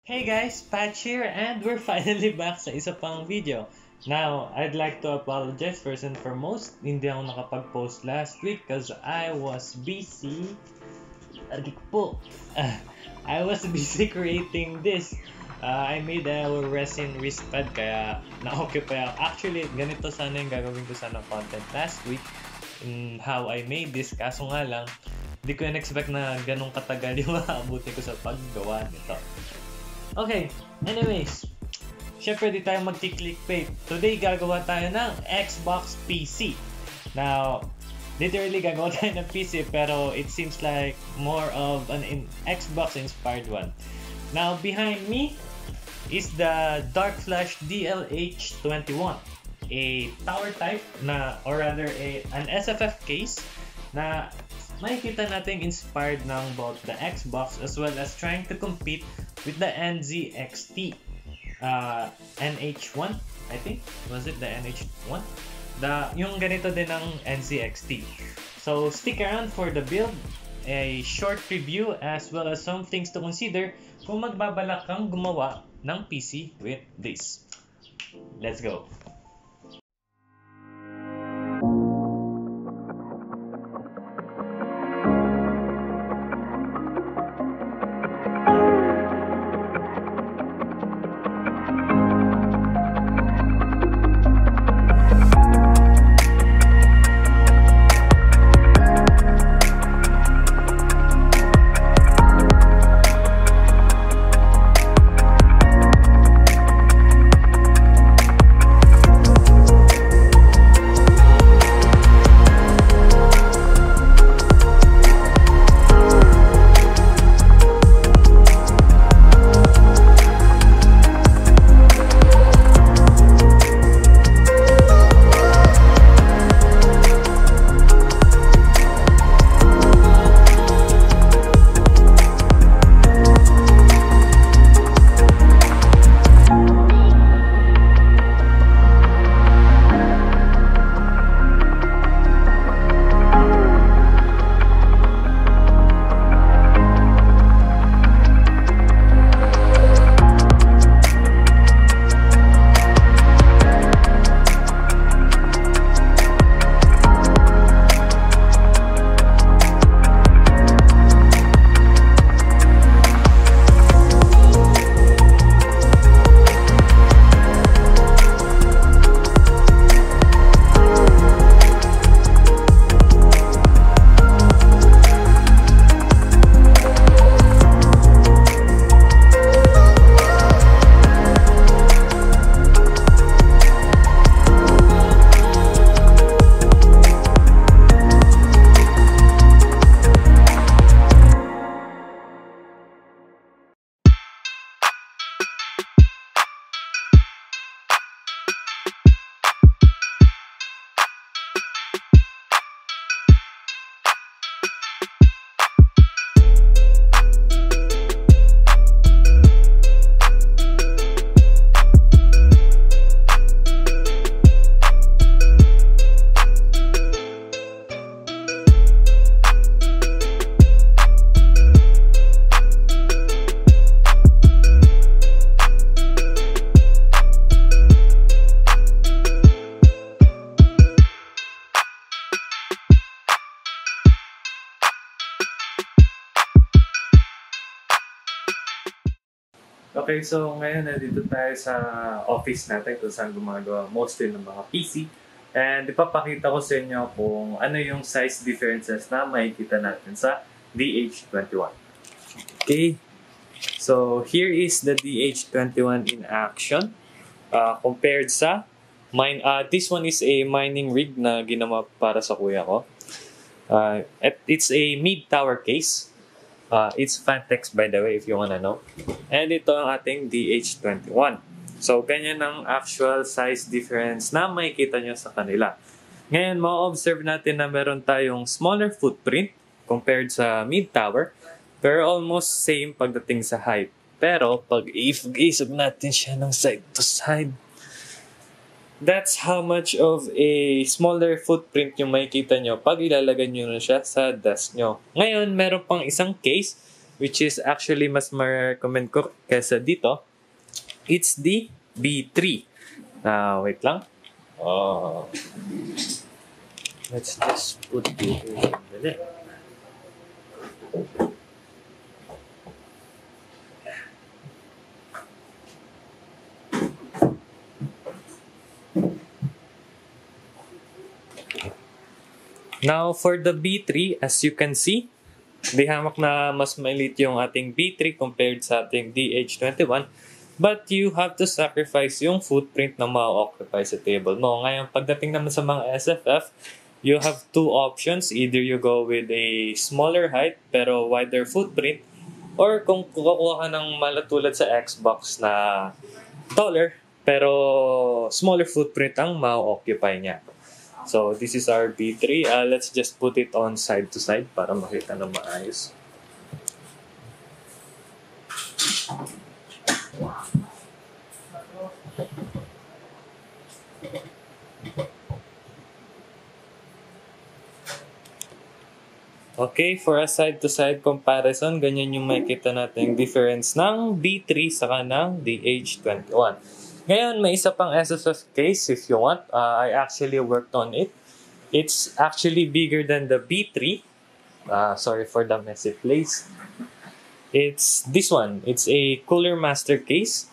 Hey guys, Patch here, and we're finally back sa isa pang video. Now, I'd like to apologize first and foremost. Hindi ako nakapag-post last week because I was busy. Adik po. I was busy creating this. I made a resin wristpad kaya na-occupy ako. Actually, ganito sana yung gagawin ko sana content last week in how I made this. Kaso nga lang, hindi ko in-expect na ganun katagal yung maabuti ko sa paggawa nito. Okay, anyways, syempre di tayo magki-clickbait. Today gagawa tayo ng Xbox PC. Now, literally gagawa tayo ng PC pero it seems like more of an Xbox inspired one. Now, behind me is the Darkflash DLH21, a tower type na, or rather an SFF case na makikita natin inspired ng both the Xbox as well as trying to compete with the NZXT H1, I think. Was it the NH1? Yung ganito din ng NZXT. So stick around for the build, a short review as well as some things to consider kung magbabalak kang gumawa ng PC with this. Let's go! Okay, so ngayon nandito tayo sa office natin kung saan gumagawa mostly ng mga PC. And ipapakita ko sa inyo kung ano yung size differences na makikita natin sa DH21. Okay, so here is the DH21 in action compared sa this one is a mining rig na ginawa para sa kuya ko. It's a mid-tower case. It's Fantex, by the way, if you wanna know. And ito ang ating DH21. So, ganyan ang actual size difference na makikita nyo sa kanila. Ngayon, ma-observe natin na meron tayong smaller footprint compared sa mid-tower, pero almost same pagdating sa height. Pero, pag isog natin siya ng side to side, that's how much of a smaller footprint yung makikita nyo pag ilalagay nyo na siya sa desk nyo. Ngayon, meron pang isang case which is actually mas ma-recommend ko kesa dito, it's the B3. Wait lang. Let's just put it here. Now, for the B3, as you can see, di hamak na mas maliit yung ating B3 compared sa ating DH21. But you have to sacrifice yung footprint na ma-occupy sa table mo. Ngayon, pagdating naman sa mga SFF, you have two options. Either you go with a smaller height pero wider footprint, or kung kukuha ka ng malatulad sa Xbox na taller pero smaller footprint ang ma-occupy niya. So, this is our B3. Let's just put it on side to side para makita na maayos. Okay, for a side-to-side comparison, ganyan yung makikita natin difference ng B3 saka ng DH21. Ngayon, may isa pang SFF case if you want. I actually worked on it. It's actually bigger than the B3. Sorry for the messy place. It's this one. It's a Cooler Master case.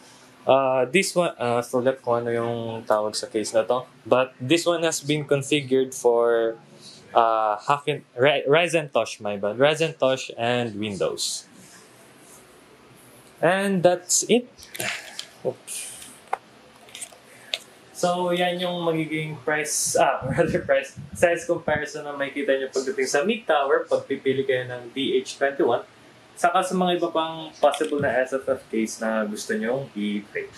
This one, forgot kung ano yung tawag sa case na to. But this one has been configured for Ryzen-Tosh, my bad. Ryzen-Tosh and Windows. And that's it. Oops. So, yan yung magiging size comparison na makikita nyo pagdating sa mid tower pag pipili kayo ng DH21. Saka sa mga iba pang possible na SFF case na gusto nyo i-take.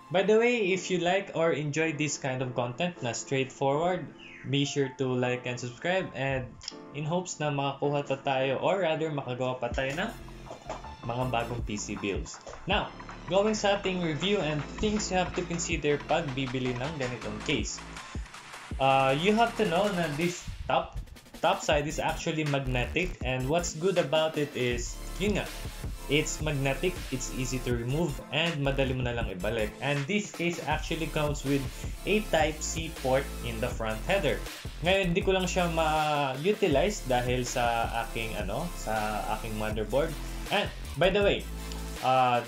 By the way, if you like or enjoy this kind of content na straightforward, be sure to like and subscribe, and in hopes na makakuha pa tayo or rather makagawa pa tayo ng mga bagong PC builds. Now, going sa ating review and things you have to consider pag bibili ng ganitong case. You have to know na this top side is actually magnetic, and what's good about it is, yun nga, it's magnetic, it's easy to remove, and madali mo na lang ibalik. And this case actually comes with a Type-C port in the front header. Ngayon, hindi ko lang siya ma-utilize dahil sa aking motherboard. And by the way,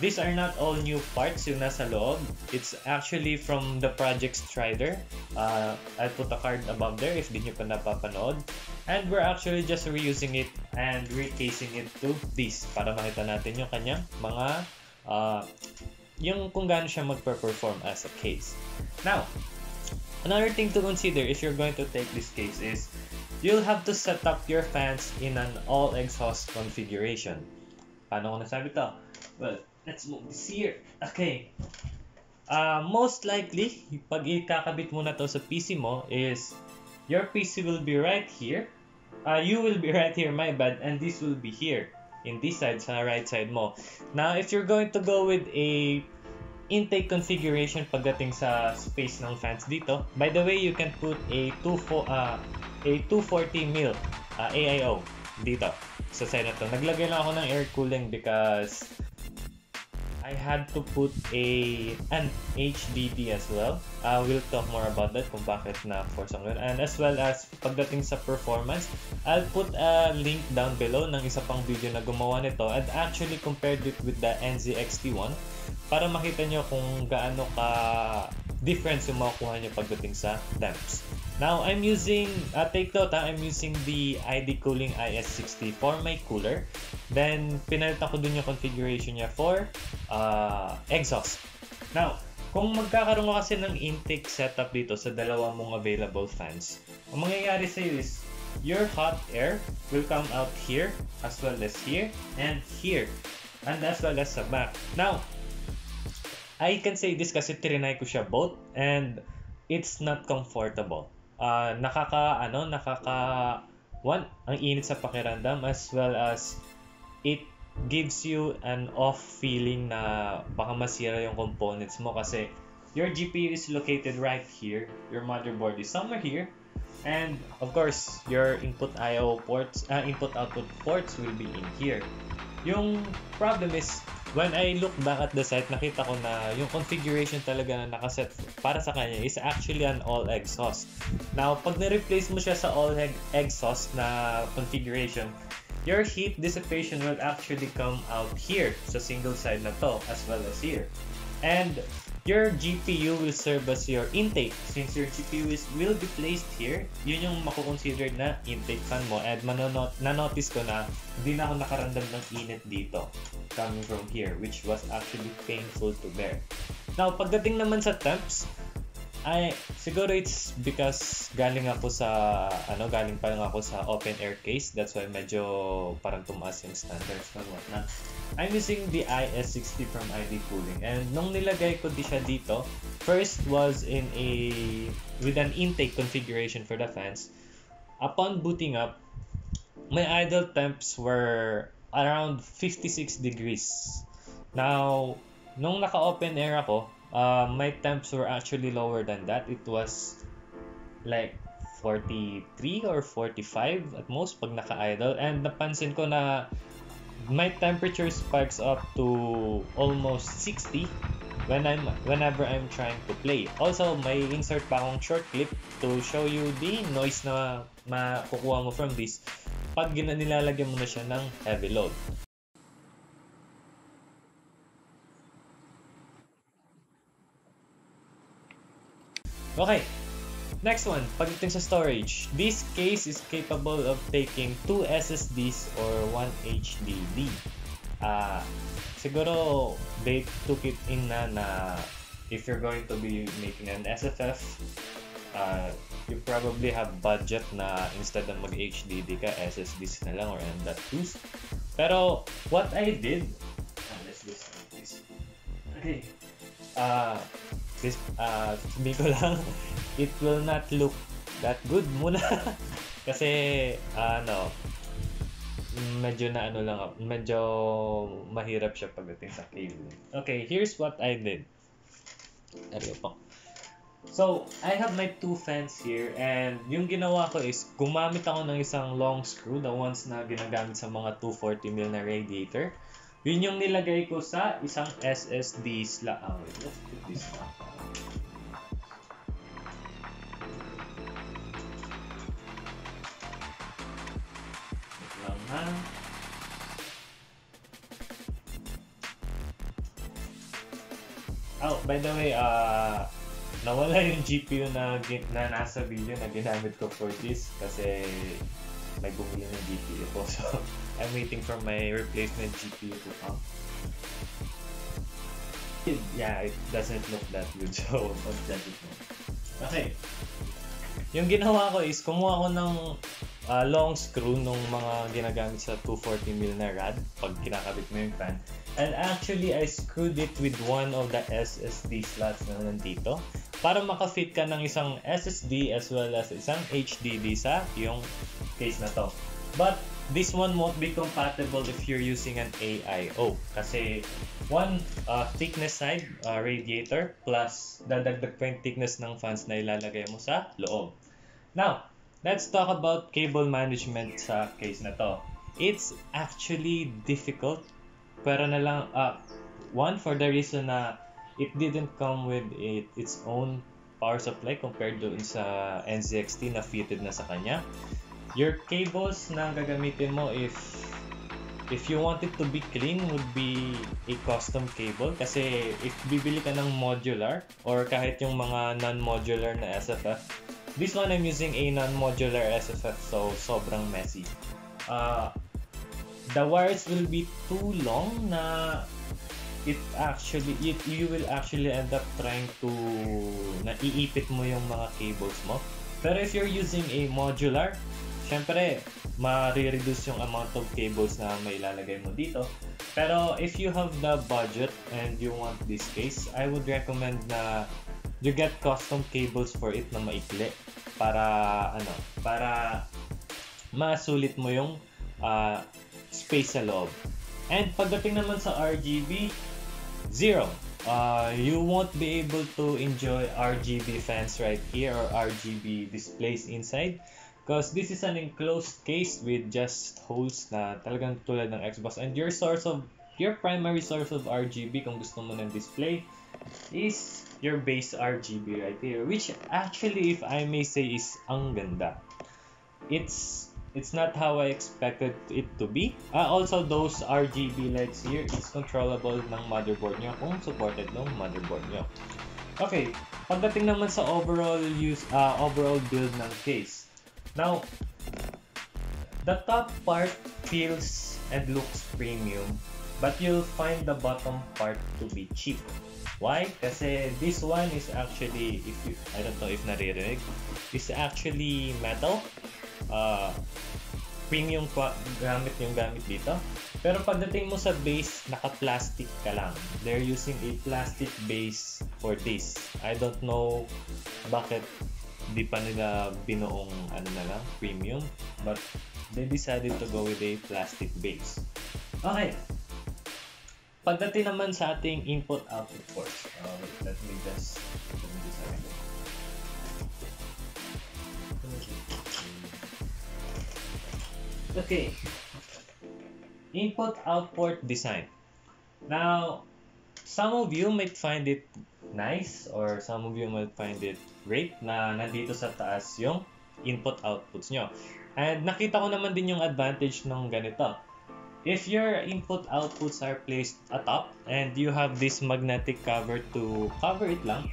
these are not all new parts yung nasa loob. It's actually from the Project Strider. I'll put a card above there if di nyo pa napapanood. And we're actually just reusing it and recasing it to this para makita natin yung kanyang mga yung kung gaano siya magpe-perform as a case. Now, another thing to consider if you're going to take this case is you'll have to set up your fans in an all exhaust configuration. Paano ko nasabi to? Well, let's move this here. Okay. Most likely, pag ikakabit mo na to sa PC mo is your PC will be right here. You will be right here, my bad, and this will be here in this side, sa right side mo. Now, if you're going to go with a intake configuration pagdating sa space ng fans dito, by the way, you can put a 240mm AIO dito sa side na to. Naglagay lang ako ng air cooling because I had to put an HDD as well. We'll talk more about that kung bakit na for some reason. And as well as pagdating sa performance, I'll put a link down below ng isa pang video na gumawa nito and actually compared it with the NZXT H1 para makita nyo kung gaano ka difference yung makukuha nyo pagdating sa temps. Now, I'm using, take note I'm using the ID Cooling IS60 for my cooler. Then, pinalitan ko dun yung configuration niya for exhaust. Now, kung magkakaroon ka kasi ng intake setup dito sa dalawa mong available fans, ang mangyayari sa'yo is, your hot air will come out here, as well as here, and here, and as well as sa back. Now, I can say this kasi trinay ko siya both, and it's not comfortable. Ang init sa pakiramdam, as well as it gives you an off feeling na baka masira yung components mo kasi your GPU is located right here, your motherboard is somewhere here, And of course, your input I/O ports, input output ports will be in here. Yung problem is, when I look back at the site, nakita ko na yung configuration talaga na nakaset para sa kanya is actually an all exhaust. Now, pag na-replace mo siya sa all exhaust na configuration, your heat dissipation will actually come out here sa single side na to, as well as here. And your GPU will serve as your intake. Since your GPU will be placed here, yun yung makukonsider na intake fan mo. And na-notice ko na hindi na ako nakaramdam ng init dito coming from here, which was actually painful to bear. Now, pagdating naman sa temps, siguro it's because galing pa lang ako sa open air case. That's why medyo parang tumaas yung standards and whatnot. I'm using the IS60 from ID Cooling, and nung nilagay ko siya dito, first was with an intake configuration for the fans. Upon booting up, my idle temps were around 56 degrees. Now, nung naka-open air ako, my temps were actually lower than that. It was like 43 or 45 at most pag naka-idle, and napansin ko na my temperature spikes up to almost 60 whenever I'm trying to play. Also, may insert pa akong short clip to show you the noise na makukuha mo from this pag nilalagyan mo na siya ng heavy load. Okay, next one, pagdating sa storage. This case is capable of taking 2 SSDs or 1 HDD. Siguro they took it in na if you're going to be making an SFF, you probably have budget na instead of mag-HDD ka, SSDs na lang or M.2s. Pero what I did, let's do this. Okay. Sabi ko lang, it will not look that good muna. Kasi, medyo mahirap siya pagdating sa cabling. Okay, here's what I did. So, I have my 2 fans here, and yung ginawa ko is, gumamit ako ng isang long screw, the ones na ginagamit sa mga 240mm na radiator. Yun yung nilagay ko sa isang SSD slot. Let's put this down. Oh, by the way, nawala yung GPU na nasa video na ginamit ko for this kasi may bumili ng GPU ko. So, I'm waiting for my replacement GPU to come. Yeah, it doesn't look that good, so that is no. Okay. Yung ginawa ko is kumuha ko ng long screw nung mga ginagamit sa 240mm na rad pag kinakabit mo yung fan. And actually, I screwed it with one of the SSD slots na nandito para makafit ka ng isang SSD as well as isang HDD sa yung case na to. But this one won't be compatible if you're using an AIO kasi one thickness side radiator plus dadagdag pa yung thickness ng fans na ilalagay mo sa loob. Now, let's talk about cable management sa case na to. It's actually difficult, pero na lang, one, for the reason na it didn't come with its own power supply compared doon sa NZXT na fitted na sa kanya. Your cables na gagamitin mo if you want it to be clean would be a custom cable kasi if bibili ka ng modular or kahit yung mga non-modular na SFF, this one I'm using a non-modular SFF, so sobrang messy. The wires will be too long na you will actually end up trying to naiipit mo yung mga cables mo. Pero if you're using a modular, syempre ma-reduce yung amount of cables na may ilalagay mo dito. Pero if you have the budget and you want this case, I would recommend na you get custom cables for it na maikli para masulit mo yung space sa loob. And pagdating naman sa RGB, 0. you won't be able to enjoy RGB fans right here or RGB displays inside because this is an enclosed case with just holes na talagang tulad ng Xbox, and your primary source of RGB kung gusto mo ng display is your base RGB right here, which actually, if I may say, is ang ganda. It's not how I expected it to be. Also, those RGB lights here is controllable ng motherboard nyo kung supported ng motherboard nyo. Okay, pagdating naman sa overall build ng case. Now, the top part feels and looks premium, but you'll find the bottom part to be cheap. Why? Kasi this one is actually, I don't know if naririnig, is actually metal. Premium gamit yung gamit dito. Pero pagdating mo sa base, naka-plastic ka lang. They're using a plastic base for this. I don't know bakit di pa nila binuong premium, but they decided to go with a plastic base. Okay. Pagdating naman sa ating input-output ports. Let me just okay. Input-output design. Now, some of you might find it nice or some of you might find it great na nandito sa taas yung input-outputs nyo. And nakita ko naman din yung advantage ng ganito. If your input-outputs are placed atop and you have this magnetic cover to cover it lang,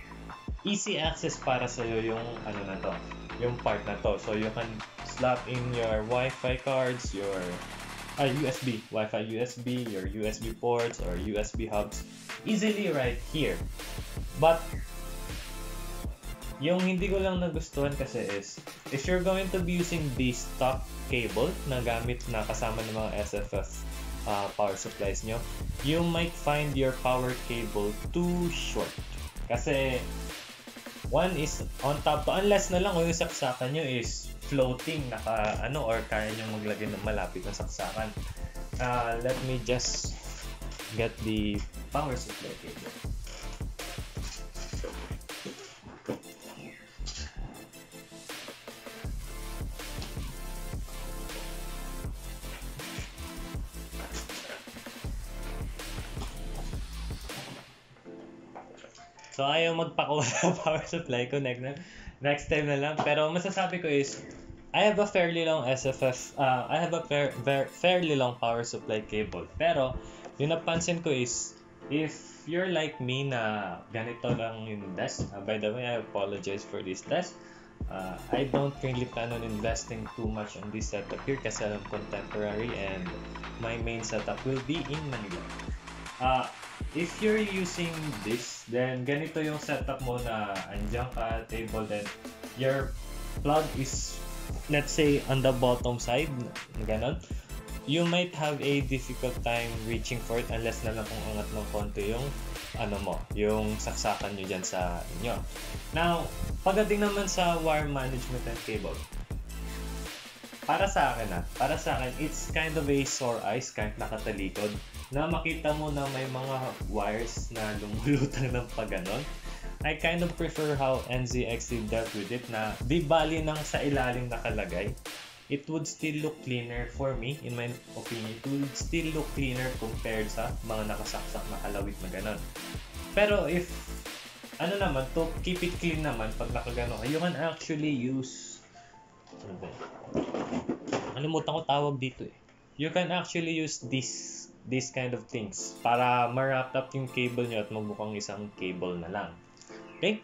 easy access para sa'yo yung yung part na to. So you can slap in your Wi-Fi cards, your Wi-Fi USB, your USB ports or USB hubs easily right here. But yung hindi ko lang nagustuhan kasi is if you're going to be using the stock cable na gamit na kasama ng mga SFF power supplies nyo, you might find your power cable too short. Kasi one is on top to, unless na lang kung yung saksakan nyo is floating, or kaya nyo maglagay ng malapit na saksakan. Let me just get the power supply cable. So ayaw magpakuha ng power supply ko next time na lang. Pero masasabi ko is I have a fairly long fairly long power supply cable. Pero yung napansin ko is if you're like me na ganito lang yung desk, by the way, I apologize for this desk. I don't really plan on investing too much on this setup here kasi I'm contemporary and my main setup will be in Manila. If you're using this, then ganito yung setup mo na andyan ka, table, then your plug is, let's say, on the bottom side, ganon. You might have a difficult time reaching for it unless na lang kung angat ng konti yung yung saksakan nyo dyan sa inyo. Now, pagdating naman sa wire management and cable, para sa akin, it's kind of a sore eyes kahit nakatalikod na makita mo na may mga wires na lumulutang ng pagganon. I kind of prefer how NZXT dealt with it na di bali nang sa ilalim nakalagay. It would still look cleaner for me, in my opinion. It would still look cleaner compared sa mga nakasaksak na kalawit na ganon. Pero if, to keep it clean naman, pag nakagano, you can actually use, kalimutan ko tawag dito eh. You can actually use this kind of things para ma-wrap up yung cable nyo at magmukhang isang cable na lang. Okay?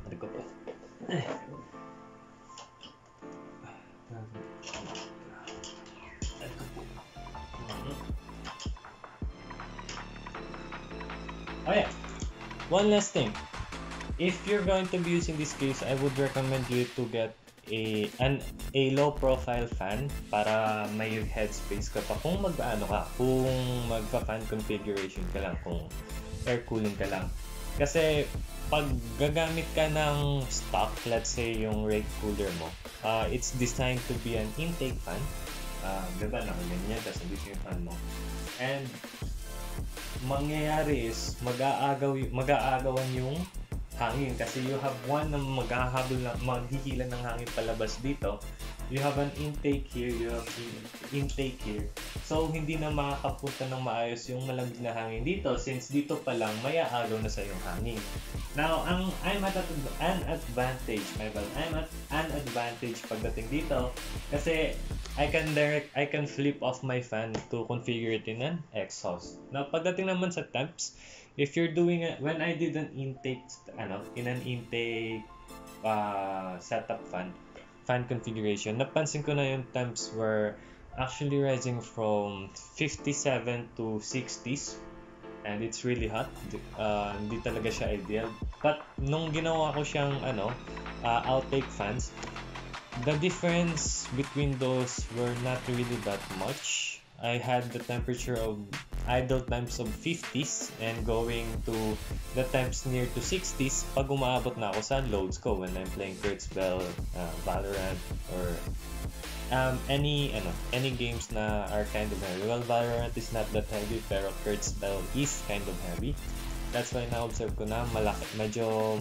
Ano ko pa? Oh yeah, one last thing. If you're going to be using this case, I would recommend you to get a low profile fan para may headspace ka pa kung kung magpa-fan configuration ka lang, kung air cooling ka lang. Kasi pag gagamit ka ng stock, let's say yung rake cooler mo, it's designed to be an intake fan. Ganda na ganyan, tapos nandito yung fan mo. And mangyayari is mag-aagawan yung hangin kasi you have one na maghahabol na maghihila ng hangin palabas dito. You have an intake here, you have intake here. So hindi na makakapunta ng maayos yung malamig na hangin dito since dito pa lang may aagaw na sa yung hangin. Now, I'm at an advantage pagdating dito kasi I can flip off my fan to configure it in an exhaust. Now, pagdating naman sa temps, if you're doing it, when I did an intake, setup fan configuration, napansin ko na yung temps were actually rising from 57 to 60s. And it's really hot. Hindi talaga siya ideal. But nung ginawa ko siyang outtake fans, the difference between those were not really that much. I had the temperature of idle temps of 50s and going to the temps near to 60s pag umaabot na ako sa loads ko when I'm playing Kurt's Bell, Valorant, or any games na are kind of heavy. Well, Valorant is not that heavy pero Kurt's Bell is kind of heavy. That's why na-observe ko na medyo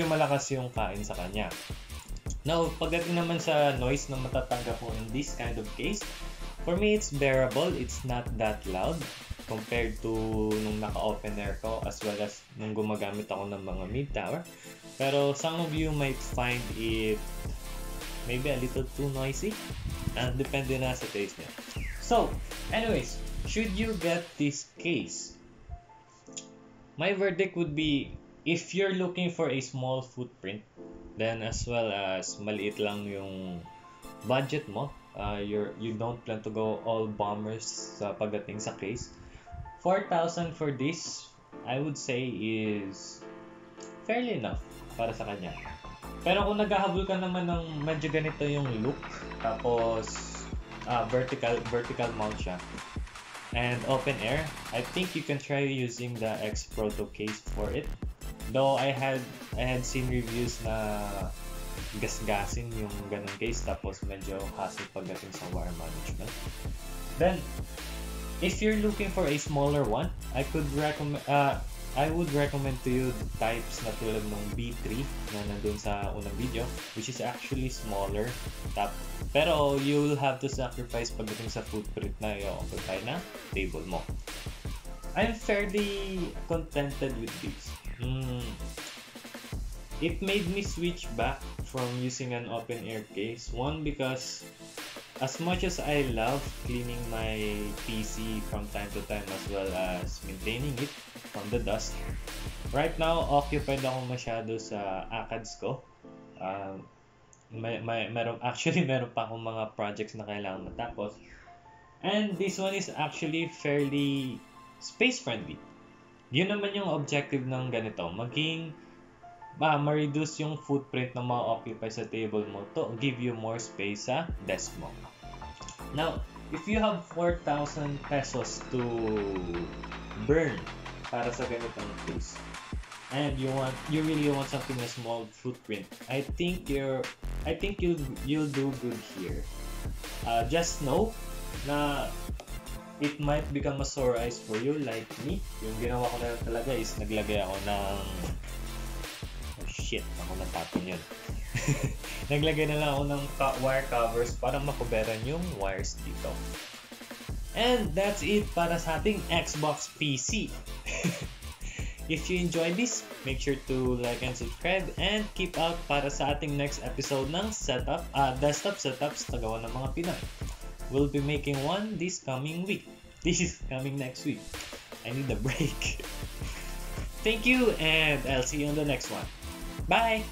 malakas yung kain sa kanya. Now, pagdating naman sa noise na matatanggap mo in this kind of case, for me it's bearable. It's not that loud compared to nung naka-open air ko as well as nung gumagamit ako ng mga mid-tower. Pero some of you might find it maybe a little too noisy. Depende na sa taste niya. So, anyways, should you get this case? My verdict would be, if you're looking for a small footprint, then as well as maliit lang yung budget mo, you don't plan to go all bombers sa pagdating sa case, 4,000 for this, I would say is fairly enough para sa kanya. Pero kung naghahabol ka naman ng medyo ganito yung look, tapos vertical mount siya, and open air, I think you can try using the X Proto case for it. Though I had seen reviews na gasgasin yung ganung case tapos medyo hassle pagdating sa wire management. Then, if you're looking for a smaller one, I would recommend to you the types na tulad ng B3 na nandun sa unang video, which is actually smaller. Pero you will have to sacrifice pagdating sa footprint na i-occupy na table mo. I'm fairly contented with this. It made me switch back from using an open air case. One, because as much as I love cleaning my PC from time to time as well as maintaining it from the dust, right now occupied ako masyado sa acads ko. Meron pa akong mga projects na kailangan matapos. And this one is actually fairly space friendly. Yun naman yung objective ng ganito, ma-reduce yung footprint na ma-occupy sa table mo to give you more space sa desk mo. Now, if you have 4,000 pesos to burn para sa ganitong case, and you really want something with a small footprint, I think you'll do good here. Just know na it might become a sore eyes for you like me. Yung ginawa ko na talaga is naglagay ako ng ako natapon yun. Naglagay na lang ako ng wire covers para makuberan yung wires dito. And that's it para sa ating Xbox PC. If you enjoyed this, make sure to like and subscribe and keep out para sa ating next episode ng desktop setups na gawa ng mga Pinoy. We'll be making one this coming week. This is coming next week. I need a break. Thank you, and I'll see you on the next one. Bye!